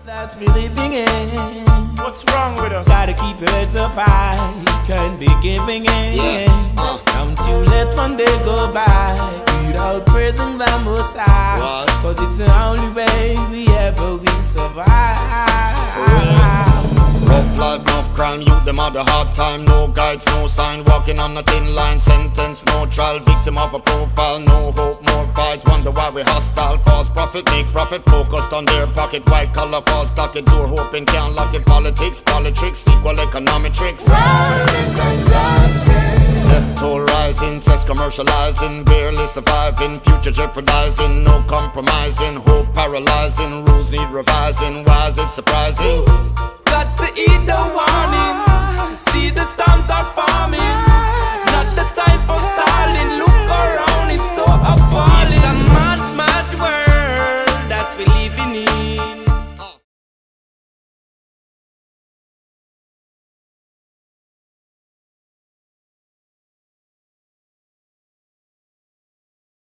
that we're living in. What's wrong with us? Gotta keep heads up high, can't be giving in. Don't you let one day go by without praising the Most High. Cause it's the only way we ever will survive. Rough life, enough crime, youth them had a hard time. No guides, no sign, walking on a thin line. Sentence, no trial, victim of a profile. No hope, more fight, wonder why we hostile. False prophet, make profit, focused on their pocket. White collar, false docket, door hoping can't lock it. Politics, politics, equal economic tricks. Death toll rising, sex commercializing, barely surviving, future jeopardizing, no compromising, hope paralyzing, rules need revising. Why is it surprising? Got to eat the warning, see the storms are forming.